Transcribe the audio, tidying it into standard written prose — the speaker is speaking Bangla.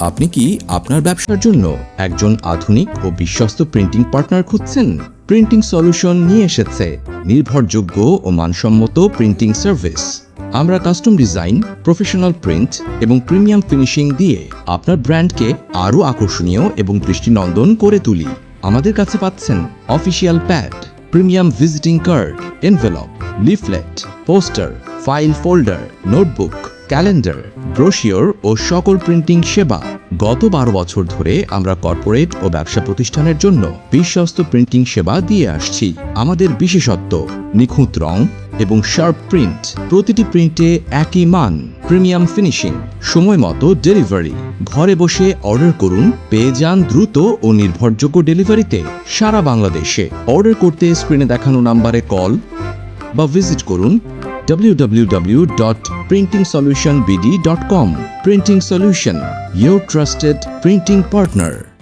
আপনি কি আপনার ব্যবসার জন্য একজন আধুনিক ও বিশ্বস্ত প্রিন্টিং পার্টনার খুঁজছেন? প্রিন্টিং সলিউশন নিয়ে এসেছে নির্ভরযোগ্য ও মানসম্মত প্রিন্টিং সার্ভিস। আমরা কাস্টম ডিজাইন, প্রফেশনাল প্রিন্ট এবং প্রিমিয়াম ফিনিশিং দিয়ে আপনার ব্র্যান্ডকে আরও আকর্ষণীয় এবং দৃষ্টিনন্দন করে তুলি। আমাদের কাছে পাচ্ছেন official pad, premium visiting card, envelope, leaflet, poster, file folder, notebook, calendar, brochure ও সকল প্রিন্টিং সেবা। গত 12 বছর ধরে আমরা কর্পোরেট ও ব্যবসা প্রতিষ্ঠানের জন্য বিশ্বস্ত প্রিন্টিং সেবা দিয়ে আসছি। আমাদের বিশেষত্ব নিখুঁত রং এবং শার্প প্রিন্ট, প্রতিটি প্রিন্টে একই মান, প্রিমিয়াম ফিনিশিং, সময় মতো ডেলিভারি। ঘরে বসে অর্ডার করুন, পেয়ে যান দ্রুত ও নির্ভরযোগ্য ডেলিভারিতে সারা বাংলাদেশে। অর্ডার করতে স্ক্রিনে দেখানো নাম্বারে কল বা ভিজিট করুন www.printingsolutionbd.com। Printing Solution, your trusted printing partner.